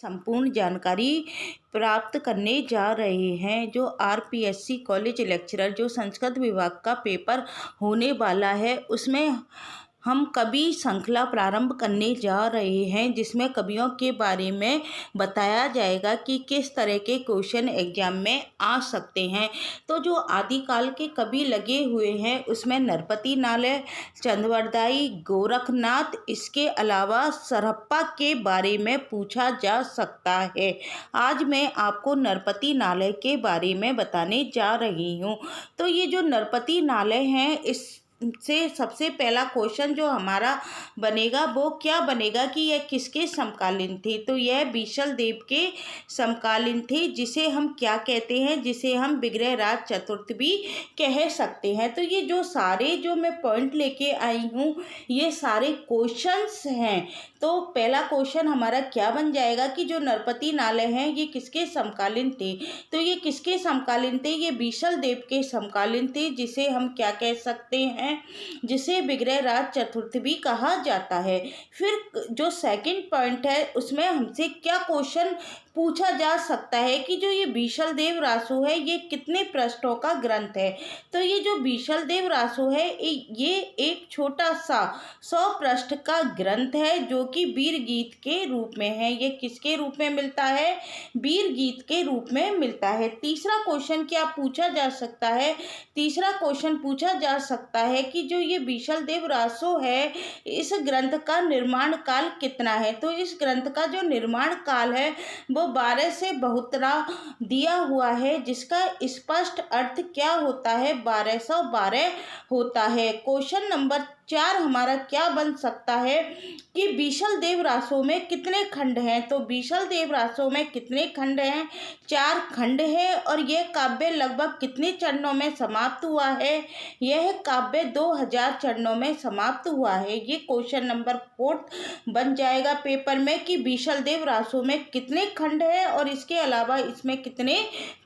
संपूर्ण जानकारी प्राप्त करने जा रहे हैं। जो आरपीएससी कॉलेज लेक्चरर जो संस्कृत विभाग का पेपर होने वाला है, उसमें हम कवि श्रृंखला प्रारंभ करने जा रहे हैं, जिसमें कवियों के बारे में बताया जाएगा कि किस तरह के क्वेश्चन एग्जाम में आ सकते हैं। तो जो आदिकाल के कवि लगे हुए हैं उसमें नरपति नालय, चंद्रवरदाई, गोरखनाथ, इसके अलावा सरहप्पा के बारे में पूछा जा सकता है। आज मैं आपको नरपति नालय के बारे में बताने जा रही हूँ। तो ये जो नरपति नालय हैं, इस से सबसे पहला क्वेश्चन जो हमारा बनेगा वो क्या बनेगा कि यह किसके समकालीन थे। तो यह बीशल देव के समकालीन थे, जिसे हम क्या कहते हैं, जिसे हम विग्रहराज चतुर्थ भी कह सकते हैं। तो ये जो सारे जो मैं पॉइंट लेके आई हूँ, ये सारे क्वेश्चंस हैं। तो पहला क्वेश्चन हमारा क्या बन जाएगा कि जो नरपति नालय हैं ये किसके समकालीन थे। तो ये किसके समकालीन थे, ये बीशल देव के समकालीन थे, जिसे हम क्या कह सकते हैं, जिसे विग्रहराज चतुर्थ भी कहा जाता है। फिर जो सेकंड पॉइंट है उसमें हमसे क्या क्वेश्चन पूछा जा सकता है कि जो ये बीशल देव रासो है ये कितने पृष्ठों का ग्रंथ है। तो ये जो बीशल देव रासो है ये एक छोटा सा 100 पृष्ठ का ग्रंथ है, जो कि वीर गीत के रूप में है। ये किसके रूप में मिलता है, वीर गीत के रूप में मिलता है। तीसरा क्वेश्चन क्या पूछा जा सकता है, तीसरा क्वेश्चन पूछा जा सकता है कि जो ये बीशल देव रासो है इस ग्रंथ का निर्माण काल कितना है। तो इस ग्रंथ का जो निर्माण काल है वो 12 से बहुतरा दिया हुआ है, जिसका स्पष्ट अर्थ क्या होता है, 1212 होता है। क्वेश्चन नंबर 4 हमारा क्या बन सकता है कि बीशल देव रासो में कितने खंड हैं। तो बीशल देव रासो में कितने खंड हैं, 4 खंड हैं। और यह काव्य लगभग कितने चरणों में समाप्त हुआ है, यह काव्य 2000 चरणों में समाप्त हुआ है। ये क्वेश्चन नंबर 4 बन जाएगा पेपर में कि बीशल देव रासो में कितने खंड है और इसके अलावा इसमें कितने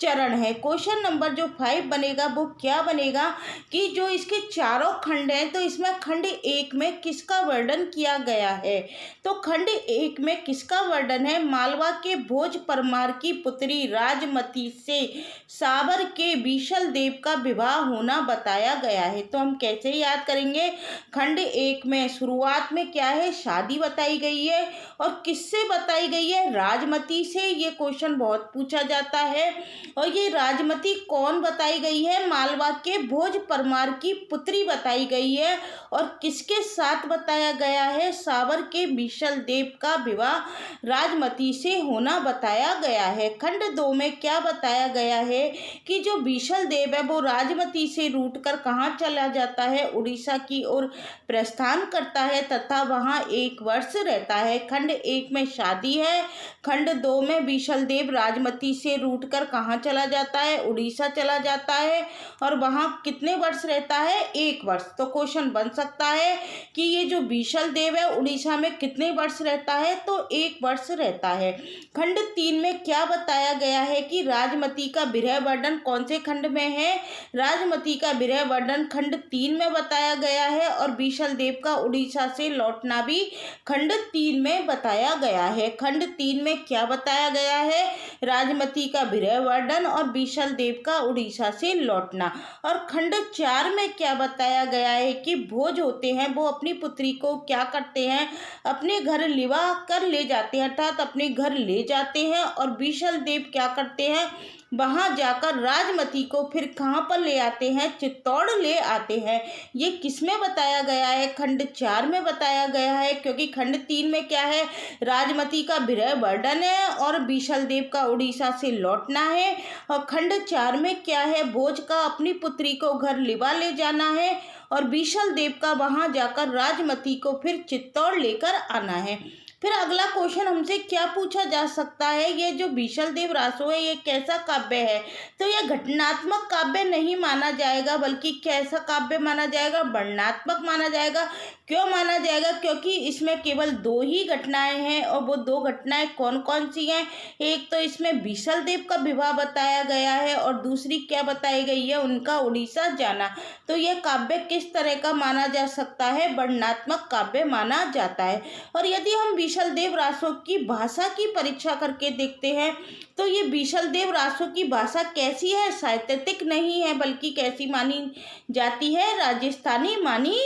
चरण है। क्वेश्चन नंबर जो 5 बनेगा वो क्या बनेगा कि जो इसके चारों खंड हैं तो इसमें खंड 1 में किसका वर्णन किया गया है। तो खंड 1 में किसका वर्णन है, मालवा के भोज परमार की पुत्री राजमती से साबर के बीशल देव का विवाह होना बताया गया है। तो हम कैसे याद करेंगे, खंड 1 में शुरुआत में क्या है, शादी बताई गई है और किससे बताई गई है, राजमती से। ये क्वेश्चन बहुत पूछा जाता है। और ये राजमती कौन बताई गई है, मालवा के भोज परमार की पुत्री बताई गई है। और किसके साथ बताया गया है, साबर के बीशल देव का विवाह राजमती से होना बताया गया है। खंड 2 में क्या बताया गया है कि जो बीशल देव है वो राजमती से रूट कर कहाँ चला जाता है, उड़ीसा की ओर प्रस्थान करता है तथा वहाँ 1 वर्ष रहता है। खंड 1 में शादी है, खंड 2 में बीशल देव राजमती से रूट कर कहाँ चला जाता है, उड़ीसा चला जाता है और वहाँ कितने वर्ष रहता है, 1 वर्ष। तो क्वेश्चन बन सकता है कि ये जो बीशल देव है उड़ीसा में कितने वर्ष रहता है, तो 1 वर्ष रहता है। खंड 3 में क्या बताया गया है कि राजमती का विरह वर्णन कौन से खंड में है, राजमती का विरह वर्णन खंड 3 में बताया गया है और बीशल देव का उड़ीसा से लौटना भी खंड 3 में बताया गया है। खंड 3 में क्या बताया गया है, राजमती का विरह वर्णन और बीशल देव का उड़ीसा से लौटना। और खंड 4 में क्या बताया गया है कि भोज होते हैं वो अपनी पुत्री को क्या करते हैं, अपने घर लिवा कर ले जाते हैं, अर्थात अपने घर ले जाते हैं। और बीशल देव क्या करते हैं, वहां जाकर राजमती को फिर कहाँ पर ले आते हैं, चित्तौड़ ले आते हैं। ये किसमें बताया गया है, खंड 4 में बताया गया है, क्योंकि खंड 3 में क्या है, राजमती का विरह वर्णन है और बीशल देव का उड़ीसा से लौटना है। और खंड 4 में क्या है, भोज का अपनी पुत्री को घर लिवा ले जाना है और बीशल देव का वहां जाकर राजमती को फिर चित्तौड़ लेकर आना है। फिर अगला क्वेश्चन हमसे क्या पूछा जा सकता है, ये जो बीशल देव रासो है ये कैसा काव्य है। तो यह घटनात्मक काव्य नहीं माना जाएगा, बल्कि कैसा काव्य माना जाएगा, वर्णनात्मक माना जाएगा। क्यों माना जाएगा? क्योंकि इसमें केवल 2 ही घटनाएँ हैं और वो 2 घटनाएँ कौन-कौन सी हैं? एक तो इसमें बीसल देव का विवाह बताया गया है और दूसरी क्या बताई गई है? उनका उड़ीसा जाना। तो यह काव्य किस तरह का माना जा सकता है? वर्णनात्मक काव्य माना जाता है। और यदि हम बीसल देव रासो की भाषा की परीक्षा करके देखते हैं, तो ये बीसल देव रासो की भाषा कैसी है? साहित्यिक नहीं है, बल्कि कैसी मानी जाती है? राजस्थानी मानी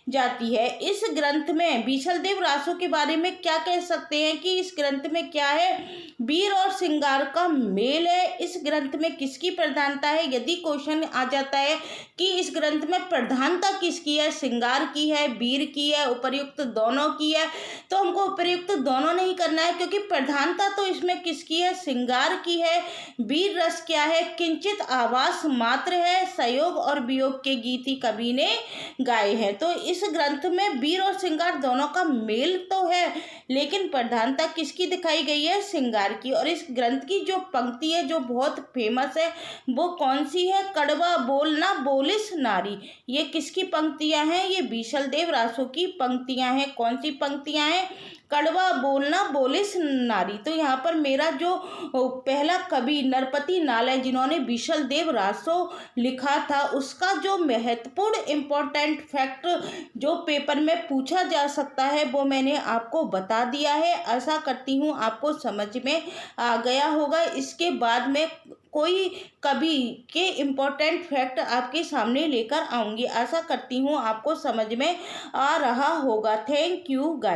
जाती है। इस ग्रंथ में बीसल देव रासो के बारे में क्या कह सकते हैं कि इस ग्रंथ में क्या है? वीर और श्रृंगार का मेल है। इस ग्रंथ में किसकी प्रधानता है? यदि क्वेश्चन आ जाता है कि इस ग्रंथ में प्रधानता किसकी है? श्रृंगार की है, वीर की है, उपर्युक्त दोनों की है, तो हमको उपर्युक्त दोनों नहीं करना है, क्योंकि प्रधानता तो इसमें किसकी है? श्रृंगार की है। वीर रस क्या है? किंचित आभास मात्र है। संयोग और वियोग के गीत ही कवि ने गाए हैं। तो इस ग्रंथ में वीर और श्रृंगार दोनों का मेल तो है, लेकिन प्रधानता किसकी दिखाई गई है? श्रृंगार की। और इस ग्रंथ की जो पंक्ति है जो बहुत फेमस है, वो कौन सी है? कड़वा बोल ना बोलिस नारी। ये किसकी पंक्तियां हैं? ये बीसल देव रासो की पंक्तियां हैं। कौन सी पंक्तियां हैं? कड़वा बोलना बोलिस नारी। तो यहाँ पर मेरा जो पहला कवि नरपति नाल है, जिन्होंने बीसल देव रासो लिखा था, उसका जो महत्वपूर्ण इम्पोर्टेंट फैक्ट जो पेपर में पूछा जा सकता है, वो मैंने आपको बता दिया है। आशा करती हूँ आपको समझ में आ गया होगा। इसके बाद में कोई कवि के इम्पोर्टेंट फैक्ट आपके सामने लेकर आऊँगी। आशा करती हूँ आपको समझ में आ रहा होगा। Thank you guys.